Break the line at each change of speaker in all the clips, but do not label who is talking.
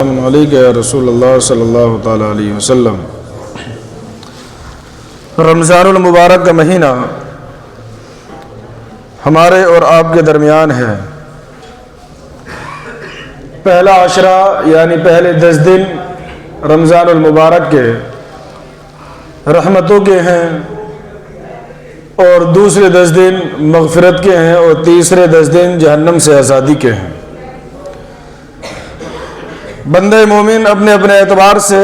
السلام علیکم یا رسول اللہ صلی اللہ تعالیٰ علیہ وسلم۔ رمضان المبارک کا مہینہ ہمارے اور آپ کے درمیان ہے۔ پہلا عشرہ یعنی پہلے 10 دن رمضان المبارک کے رحمتوں کے ہیں، اور دوسرے 10 دن مغفرت کے ہیں، اور تیسرے 10 دن جہنم سے آزادی کے ہیں۔ بندہ مومن اپنے اپنے اعتبار سے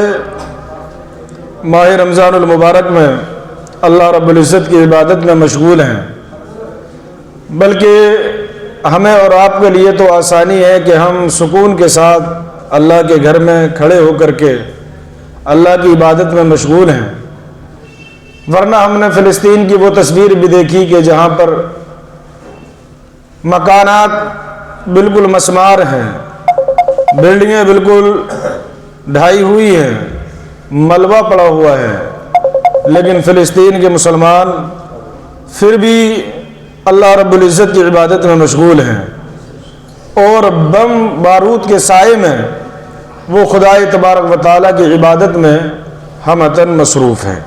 ماہ رمضان المبارک میں اللہ رب العزت کی عبادت میں مشغول ہیں، بلکہ ہمیں اور آپ کے لیے تو آسانی ہے کہ ہم سکون کے ساتھ اللہ کے گھر میں کھڑے ہو کر کے اللہ کی عبادت میں مشغول ہیں، ورنہ ہم نے فلسطین کی وہ تصویر بھی دیکھی کہ جہاں پر مکانات بالکل مسمار ہیں، بلڈنگیں بالکل ڈھائی ہوئی ہیں، ملبہ پڑا ہوا ہے، لیکن فلسطین کے مسلمان پھر بھی اللہ رب العزت کی عبادت میں مشغول ہیں، اور بم بارود کے سائے میں وہ خدا تبارک و تعالیٰ کی عبادت میں ہمتاً مصروف ہیں۔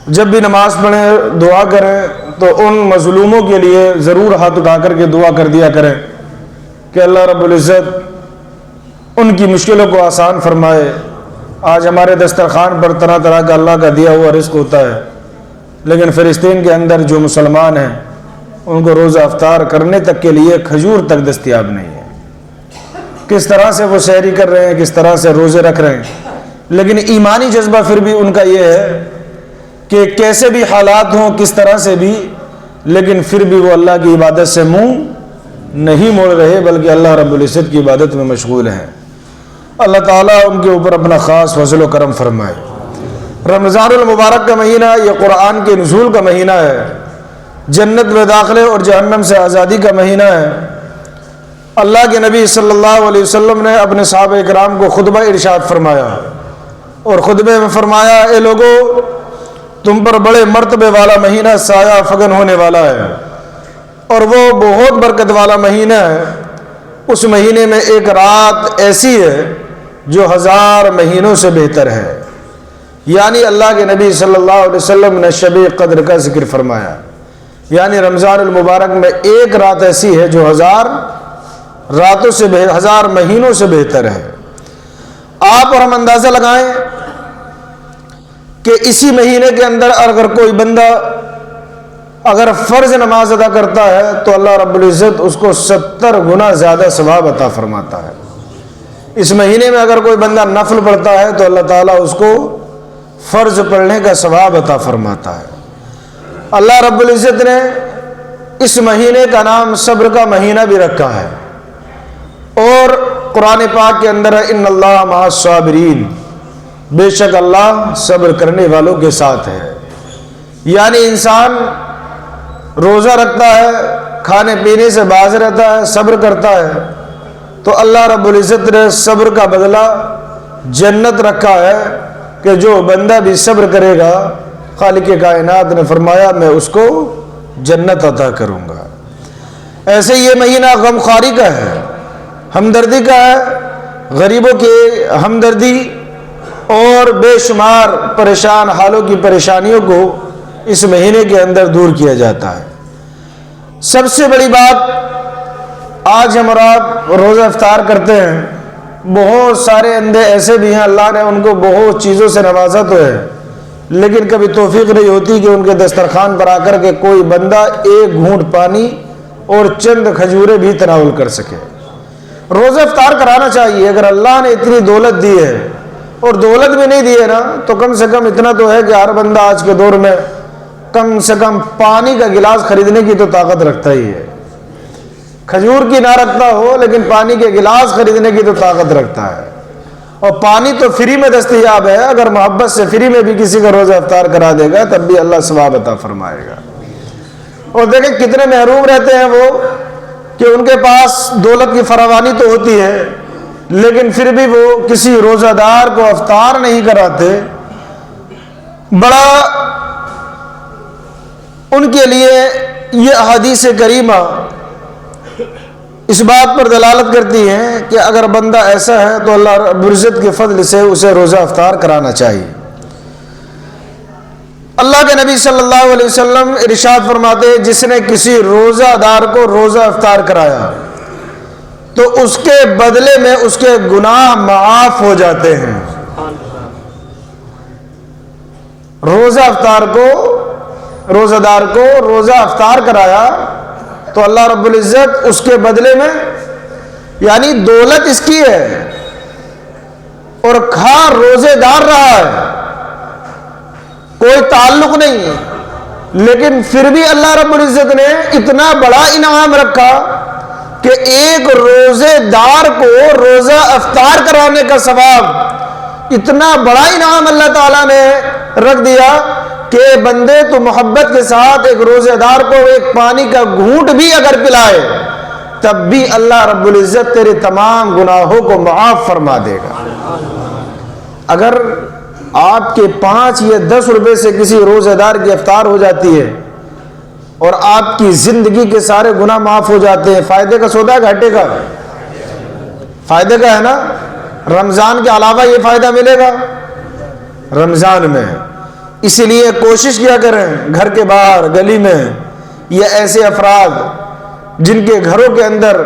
جب بھی نماز پڑھیں، دعا کریں تو ان مظلوموں کے لیے ضرور ہاتھ اٹھا کر کے دعا کر دیا کریں کہ اللہ رب العزت ان کی مشکلوں کو آسان فرمائے۔ آج ہمارے دسترخوان پر طرح طرح کا اللہ کا دیا ہوا رزق ہوتا ہے، لیکن فلسطین کے اندر جو مسلمان ہیں ان کو روزہ افطار کرنے تک کے لیے کھجور تک دستیاب نہیں ہے۔ کس طرح سے وہ سحری کر رہے ہیں، کس طرح سے روزے رکھ رہے ہیں، لیکن ایمانی جذبہ پھر بھی ان کا یہ ہے کہ کیسے بھی حالات ہوں، کس طرح سے بھی، لیکن پھر بھی وہ اللہ کی عبادت سے منہ نہیں موڑ رہے، بلکہ اللہ رب العزت کی عبادت میں مشغول ہیں۔ اللہ تعالیٰ ان کے اوپر اپنا خاص فضل و کرم فرمائے۔ رمضان المبارک کا مہینہ یہ قرآن کے نزول کا مہینہ ہے، جنت میں داخلے اور جہنم سے آزادی کا مہینہ ہے۔ اللہ کے نبی صلی اللہ علیہ وسلم نے اپنے صحابہ کرام کو خطبہ ارشاد فرمایا، اور خطبے میں فرمایا، اے لوگو، تم پر بڑے مرتبے والا مہینہ سایہ فگن ہونے والا ہے، اور وہ بہت برکت والا مہینہ ہے۔ اس مہینے میں ایک رات ایسی ہے جو 1000 مہینوں سے بہتر ہے۔ یعنی اللہ کے نبی صلی اللہ علیہ وسلم نے شب قدر کا ذکر فرمایا، یعنی رمضان المبارک میں ایک رات ایسی ہے جو 1000 راتوں سے 1000 مہینوں سے بہتر ہے۔ آپ اور ہم اندازہ لگائیں کہ اسی مہینے کے اندر اگر کوئی بندہ اگر فرض نماز ادا کرتا ہے تو اللہ رب العزت اس کو 70 گنا زیادہ ثواب عطا فرماتا ہے۔ اس مہینے میں اگر کوئی بندہ نفل پڑھتا ہے تو اللہ تعالیٰ اس کو فرض پڑھنے کا ثواب عطا فرماتا ہے۔ اللہ رب العزت نے اس مہینے کا نام صبر کا مہینہ بھی رکھا ہے، اور قرآن پاک کے اندر ہے، ان اللہ مع الصابرین، بے شک اللہ صبر کرنے والوں کے ساتھ ہے۔ یعنی انسان روزہ رکھتا ہے، کھانے پینے سے باز رہتا ہے، صبر کرتا ہے، تو اللہ رب العزت نے صبر کا بدلہ جنت رکھا ہے کہ جو بندہ بھی صبر کرے گا، خالق کائنات نے فرمایا میں اس کو جنت عطا کروں گا۔ ایسے یہ مہینہ غمخواری کا ہے، ہمدردی کا ہے، غریبوں کی ہمدردی اور بے شمار پریشان حالوں کی پریشانیوں کو اس مہینے کے اندر دور کیا جاتا ہے۔ سب سے بڑی بات، آج ہم اور آپ روزہ افطار کرتے ہیں، بہت سارے اندھے ایسے بھی ہیں اللہ نے ان کو بہت چیزوں سے نوازا تو ہے، لیکن کبھی توفیق نہیں ہوتی کہ ان کے دسترخوان پر آ کر کے کوئی بندہ ایک گھونٹ پانی اور چند کھجوریں بھی تناول کر سکے۔ روزہ افطار کرانا چاہیے۔ اگر اللہ نے اتنی دولت دی ہے، اور دولت بھی نہیں دی ہے نا، تو کم سے کم اتنا تو ہے کہ ہر بندہ آج کے دور میں کم سے کم پانی کا گلاس خریدنے کی تو طاقت رکھتا ہی ہے۔ کھجور کی نہ رکھتا ہو لیکن پانی کے گلاس خریدنے کی تو طاقت رکھتا ہے، اور پانی تو فری میں دستیاب ہے۔ اگر محبت سے فری میں بھی کسی کا روزہ افطار کرا دے گا تب بھی اللہ ثواب عطا فرمائے گا۔ اور دیکھیں کتنے محروم رہتے ہیں وہ کہ ان کے پاس دولت کی فراوانی تو ہوتی ہے، لیکن پھر بھی وہ کسی روزہ دار کو افطار نہیں کراتے۔ بڑا ان کے لیے یہ احادیث کریمہ اس بات پر دلالت کرتی ہیں کہ اگر بندہ ایسا ہے تو اللہ رب العزت کے فضل سے اسے روزہ افطار کرانا چاہیے۔ اللہ کے نبی صلی اللہ علیہ وسلم ارشاد فرماتے ہیں جس نے کسی روزہ دار کو روزہ افطار کرایا تو اس کے بدلے میں اس کے گناہ معاف ہو جاتے ہیں۔ روزہ دار کو روزہ افطار کرایا تو اللہ رب العزت اس کے بدلے میں، یعنی دولت اس کی ہے اور کھا روزے دار رہا ہے، کوئی تعلق نہیں، لیکن پھر بھی اللہ رب العزت نے اتنا بڑا انعام رکھا کہ ایک روزے دار کو روزہ افطار کرانے کا ثواب، اتنا بڑا انعام اللہ تعالیٰ نے رکھ دیا کہ بندے تو محبت کے ساتھ ایک روزے دار کو ایک پانی کا گھونٹ بھی اگر پلائے تب بھی اللہ رب العزت تیرے تمام گناہوں کو معاف فرما دے گا۔ اگر آپ کے 5 یا 10 روپے سے کسی روزے دار کی افطار ہو جاتی ہے اور آپ کی زندگی کے سارے گناہ معاف ہو جاتے ہیں، فائدے کا سودا ہے گھاٹے کا؟ فائدے کا ہے نا۔ رمضان کے علاوہ یہ فائدہ ملے گا رمضان میں، اسی لیے کوشش کیا کریں گھر کے باہر گلی میں یہ ایسے افراد جن کے گھروں کے اندر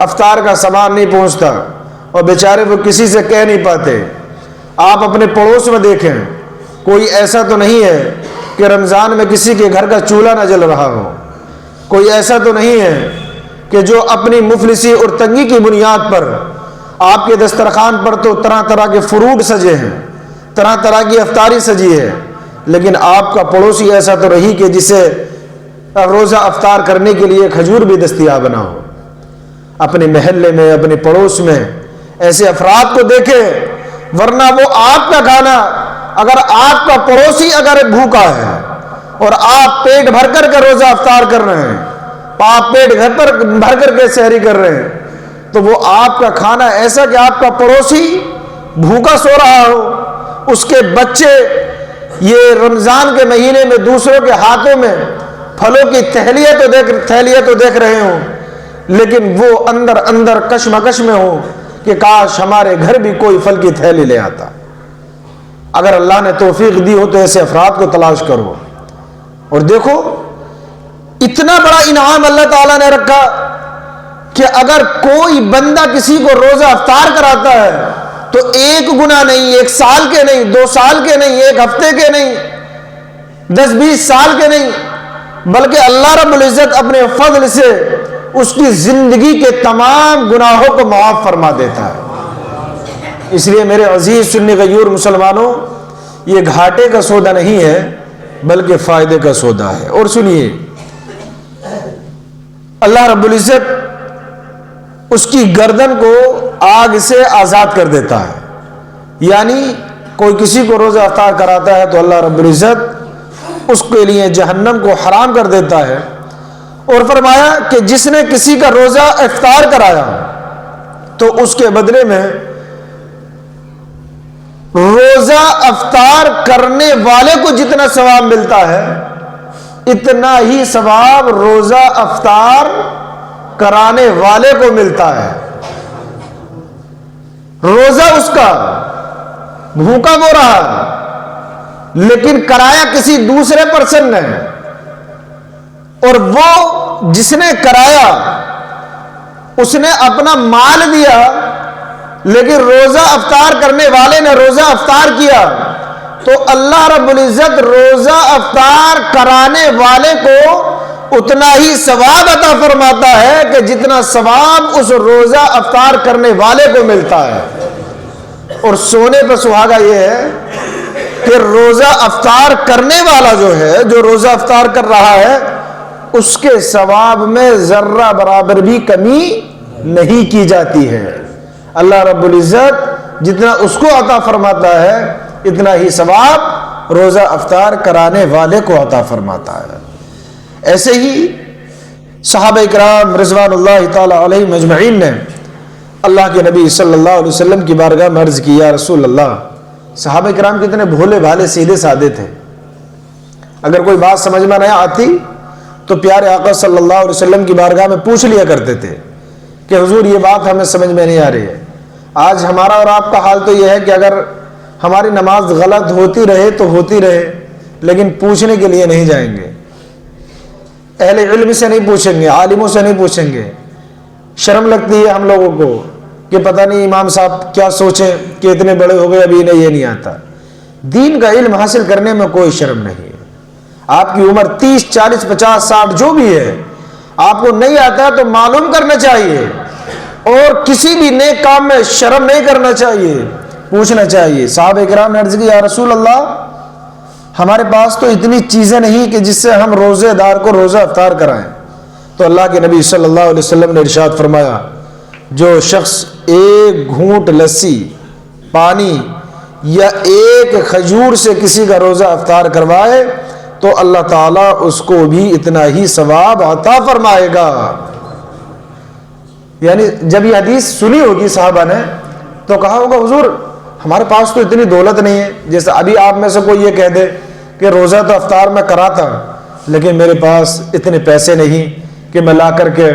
افطار کا سامان نہیں پہنچتا اور بیچارے وہ کسی سے کہہ نہیں پاتے، آپ اپنے پڑوس میں دیکھیں کوئی ایسا تو نہیں ہے کہ رمضان میں کسی کے گھر کا چولہا نہ جل رہا ہو، کوئی ایسا تو نہیں ہے کہ جو اپنی مفلسی اور تنگی کی بنیاد پر، آپ کے دسترخوان پر تو طرح طرح کے فروٹ سجے ہیں، طرح طرح کی افطاری سجی ہے، لیکن آپ کا پڑوسی ایسا تو رہی کہ جسے روزہ افطار کرنے کے لیے کھجور بھی دستیاب نہ ہو۔ اپنے محلے میں، اپنے پڑوس میں ایسے افراد کو دیکھیں، ورنہ وہ آپ کا کھانا، اگر آپ کا پڑوسی اگر بھوکا ہے اور آپ پیٹ بھر کر کے روزہ افطار کر رہے ہیں، آپ پیٹ بھر کر کے سحری کر رہے ہیں، تو وہ آپ کا کھانا ایسا کہ آپ کا پڑوسی بھوکا سو رہا ہو، اس کے بچے یہ رمضان کے مہینے میں دوسروں کے ہاتھوں میں پھلوں کی تھیلیاں تو دیکھ رہے ہوں، لیکن وہ اندر اندر کشمکش میں ہو کہ کاش ہمارے گھر بھی کوئی پھل کی تھیلی لے آتا۔ اگر اللہ نے توفیق دی ہو تو ایسے افراد کو تلاش کرو اور دیکھو، اتنا بڑا انعام اللہ تعالیٰ نے رکھا کہ اگر کوئی بندہ کسی کو روزہ افطار کراتا ہے تو ایک گناہ نہیں، 1 سال کے نہیں، 2 سال کے نہیں، 1 ہفتے کے نہیں، 10-20 سال کے نہیں، بلکہ اللہ رب العزت اپنے فضل سے اس کی زندگی کے تمام گناہوں کو معاف فرما دیتا ہے۔ اس لیے میرے عزیز سنی غیور مسلمانوں، یہ گھاٹے کا سودا نہیں ہے بلکہ فائدے کا سودا ہے۔ اور سنیے، اللہ رب العزت اس کی گردن کو آگ سے آزاد کر دیتا ہے، یعنی کوئی کسی کو روزہ افطار کراتا ہے تو اللہ رب العزت اس کے لیے جہنم کو حرام کر دیتا ہے، اور فرمایا کہ جس نے کسی کا روزہ افطار کرایا تو اس کے بدلے میں روزہ افطار کرنے والے کو جتنا ثواب ملتا ہے اتنا ہی ثواب روزہ افطار کرانے والے کو ملتا ہے۔ روزہ اس کا بھوکا ہو رہا لیکن کرایا کسی دوسرے پرسن نے، اور وہ جس نے کرایا اس نے اپنا مال دیا، لیکن روزہ افطار کرنے والے نے روزہ افطار کیا تو اللہ رب العزت روزہ افطار کرانے والے کو اتنا ہی ثواب عطا فرماتا ہے کہ جتنا ثواب اس روزہ افطار کرنے والے کو ملتا ہے۔ اور سونے پہ سہاگا یہ ہے کہ روزہ افطار کرنے والا جو ہے، جو روزہ افطار کر رہا ہے، اس کے ثواب میں ذرہ برابر بھی کمی نہیں کی جاتی ہے۔ اللہ رب العزت جتنا اس کو عطا فرماتا ہے اتنا ہی ثواب روزہ افطار کرانے والے کو عطا فرماتا ہے۔ ایسے ہی صحابہ کرام رضوان اللہ تعالی علیہم اجمعین نے اللہ کے نبی صلی اللہ علیہ وسلم کی بارگاہ میں عرض کی، یا رسول اللہ، صحابہ کرام کتنے بھولے بھالے سیدھے سادے تھے، اگر کوئی بات سمجھ میں نہ آتی تو پیارے آقا صلی اللہ علیہ وسلم کی بارگاہ میں پوچھ لیا کرتے تھے کہ حضور یہ بات ہمیں سمجھ میں نہیں آ رہی ہے۔ آج ہمارا اور آپ کا حال تو یہ ہے کہ اگر ہماری نماز غلط ہوتی رہے تو ہوتی رہے، لیکن پوچھنے کے لیے نہیں جائیں گے، اہل علم سے نہیں پوچھیں گے، عالموں سے نہیں پوچھیں گے۔ شرم لگتی ہے ہم لوگوں کو کہ پتہ نہیں امام صاحب کیا سوچیں کہ اتنے بڑے ہو گئے ابھی انہیں یہ نہیں آتا۔ دین کا علم حاصل کرنے میں کوئی شرم نہیں ہے۔ آپ کی عمر 30 40 50 60 جو بھی ہے، آپ کو نہیں آتا تو معلوم کرنا چاہیے، اور کسی بھی نیک کام میں شرم نہیں کرنا چاہیے، پوچھنا چاہیے۔ صحابہ کرام نے عرض کی یا رسول اللہ ہمارے پاس تو اتنی چیزیں نہیں کہ جس سے ہم روزے دار کو روزہ افطار کرائیں۔ تو اللہ کے نبی صلی اللہ علیہ وسلم نے ارشاد فرمایا جو شخص ایک گھونٹ لسی، پانی یا ایک کھجور سے کسی کا روزہ افطار کروائے تو اللہ تعالیٰ اس کو بھی اتنا ہی ثواب عطا فرمائے گا۔ یعنی جب یہ حدیث سنی ہوگی صحابہ نے تو کہا ہوگا حضور ہمارے پاس تو اتنی دولت نہیں ہے، جیسے ابھی آپ میں سے کوئی یہ کہہ دے کہ روزہ تو افطار میں کراتا لیکن میرے پاس اتنے پیسے نہیں کہ میں لا کر کے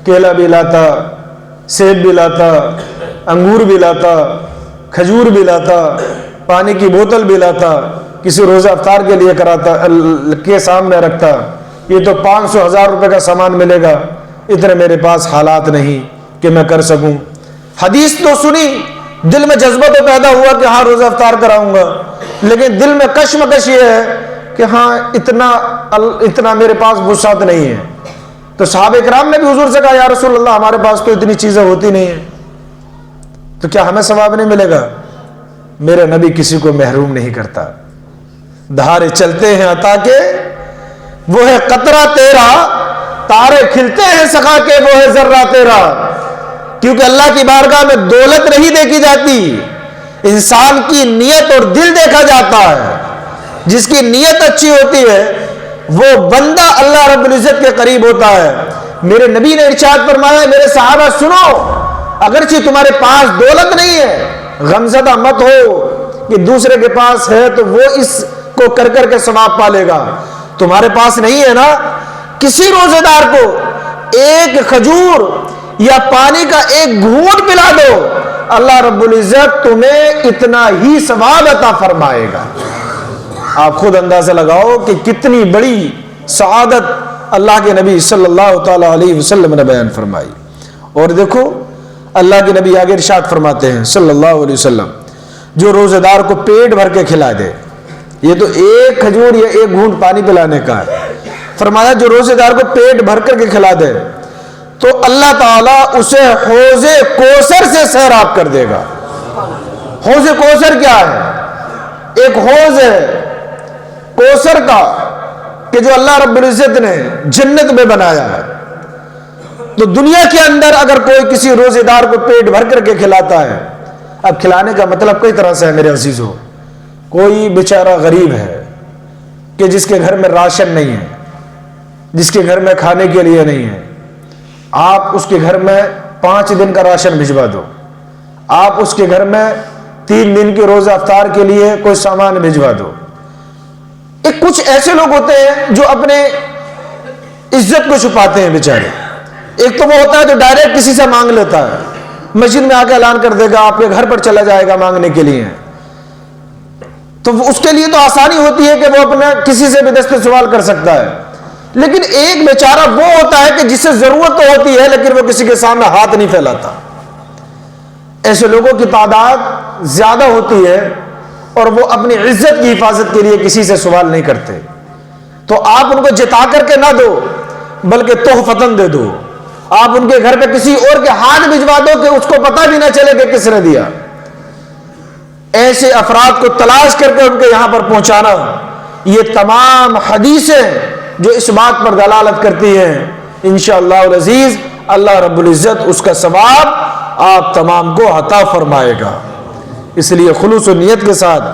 کیلا بھی لاتا، سیب بھی لاتا، انگور بھی لاتا، کھجور بھی لاتا، پانی کی بوتل بھی لاتا، کسی روزہ افطار کے لیے کراتا کے سامنے رکھتا، یہ تو 500 1000 روپے کا سامان ملے گا، اتنے میرے پاس حالات نہیں کہ میں کر سکوں۔ حدیث تو سنی، دل میں جذبہ تو پیدا ہوا کہ ہاں روزہ افطار کراؤں گا، لیکن دل میں کشمکش یہ ہے کہ ہاں اتنا میرے پاس وسعت نہیں ہے۔ تو صحابہ کرام نے بھی حضور سے کہا یا رسول اللہ ہمارے پاس تو اتنی چیزیں ہوتی نہیں ہیں، تو کیا ہمیں ثواب نہیں ملے گا؟ میرے نبی کسی کو محروم نہیں کرتا۔ دھارے چلتے ہیں عطا کے وہ ہے قطرہ تیرا، تارے کھلتے ہیں سخا کے وہ ہے ذرہ تیرا۔ کیونکہ اللہ کی بارگاہ میں دولت نہیں دیکھی جاتی، انسان کی نیت اور دل دیکھا جاتا ہے۔ جس کی نیت اچھی ہوتی ہے وہ بندہ اللہ رب العزت کے قریب ہوتا ہے۔ میرے نبی نے ارشاد فرمایا میرے صحابہ سنو، اگرچہ تمہارے پاس دولت نہیں ہے غمزدہ مت ہو کہ دوسرے کے پاس ہے تو وہ اس کو کر کر کے ثواب پالے گا، تمہارے پاس نہیں ہے نا، کسی روزے دار کو ایک کھجور یا پانی کا ایک گھونٹ پلا دو، اللہ رب العزت تمہیں اتنا ہی ثواب عطا فرمائے گا۔ آپ خود اندازہ لگاؤ کہ کتنی بڑی سعادت اللہ کے نبی صلی اللہ تعالی علیہ وسلم نے بیان فرمائی۔ اور دیکھو اللہ کے نبی آگے ارشاد فرماتے ہیں صلی اللہ علیہ وسلم جو روزے دار کو پیٹ بھر کے کھلا دے، یہ تو ایک کھجور یا ایک گھونٹ پانی پلانے کا ہے، فرمایا جو روزے دار کو پیٹ بھر کر کے کھلا دے تو اللہ تعالیٰ اسے حوض کوثر سے سیراب کر دے گا۔ حوض کوثر کیا ہے؟ ایک حوض ہے کوثر کا کہ جو اللہ رب العزت نے جنت میں بنایا ہے۔ تو دنیا کے اندر اگر کوئی کسی روزے دار کو پیٹ بھر کر کے کھلاتا ہے، اب کھلانے کا مطلب کئی طرح سے ہے میرے عزیزو، کوئی بیچارہ غریب ہے کہ جس کے گھر میں راشن نہیں ہے، جس کے گھر میں کھانے کے لیے نہیں ہے، آپ اس کے گھر میں 5 دن کا راشن بھجوا دو، آپ اس کے گھر میں 3 دن کے روزہ افطار کے لیے کوئی سامان بھجوا دو۔ ایک کچھ ایسے لوگ ہوتے ہیں جو اپنے عزت کو چھپاتے ہیں بیچارے۔ ایک تو وہ ہوتا ہے جو ڈائریکٹ کسی سے مانگ لیتا ہے، مسجد میں آ کے اعلان کر دے گا، آپ کے گھر پر چلا جائے گا مانگنے کے لیے، تو اس کے لیے تو آسانی ہوتی ہے کہ وہ اپنا کسی سے بھی دست سوال کر سکتا ہے۔ لیکن ایک بیچارہ وہ ہوتا ہے کہ جسے ضرورت تو ہوتی ہے لیکن وہ کسی کے سامنے ہاتھ نہیں پھیلاتا۔ ایسے لوگوں کی تعداد زیادہ ہوتی ہے اور وہ اپنی عزت کی حفاظت کے لیے کسی سے سوال نہیں کرتے، تو آپ ان کو جتا کر کے نہ دو بلکہ تحفتاً دے دو، آپ ان کے گھر پہ کسی اور کے ہاتھ بھجوا دو کہ اس کو پتہ بھی نہ چلے کہ کس نے دیا۔ ایسے افراد کو تلاش کر کے ان کے یہاں پر پہنچانا، یہ تمام حدیثیں جو اس بات پر دلالت کرتی ہیں انشاءاللہ العزیز اللہ رب العزت اس کا ثواب آپ تمام کو عطا فرمائے گا۔ اس لیے خلوص و نیت کے ساتھ،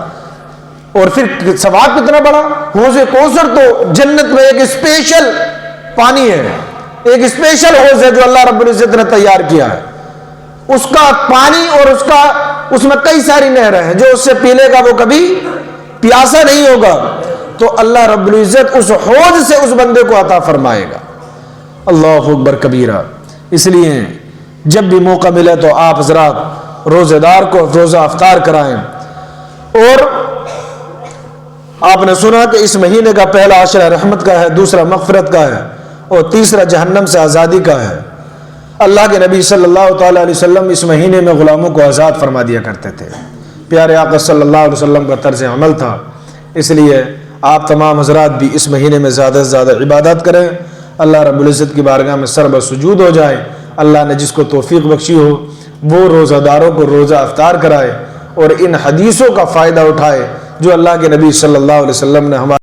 اور پھر ثواب کتنا بڑا، حوض کوثر تو جنت میں ایک اسپیشل پانی ہے، ایک اسپیشل حوض ہے جو اللہ رب العزت نے تیار کیا ہے، اس کا پانی اور اس میں کئی ساری نہریں ہیں، جو اس سے پی لے گا وہ کبھی پیاسا نہیں ہوگا، تو اللہ رب العزت اس حوض سے اس بندے کو عطا فرمائے گا۔ اللہ اکبر کبیرہ۔ اس لیے جب بھی موقع ملے تو آپ حضرات روزے دار کو روزہ افطار کرائیں۔ اور آپ نے سنا کہ اس مہینے کا پہلا عشرہ رحمت کا ہے، دوسرا مغفرت کا ہے، اور تیسرا جہنم سے آزادی کا ہے۔ اللہ کے نبی صلی اللہ تعالیٰ علیہ وسلم اس مہینے میں غلاموں کو آزاد فرما دیا کرتے تھے، پیارے آقا صلی اللہ علیہ وسلم کا طرز عمل تھا۔ اس لیے آپ تمام حضرات بھی اس مہینے میں زیادہ سے زیادہ عبادت کریں، اللہ رب العزت کی بارگاہ میں سر بسجود ہو جائیں۔ اللہ نے جس کو توفیق بخشی ہو وہ روزہ داروں کو روزہ افطار کرائے اور ان حدیثوں کا فائدہ اٹھائے جو اللہ کے نبی صلی اللہ علیہ وسلم نے ہمارے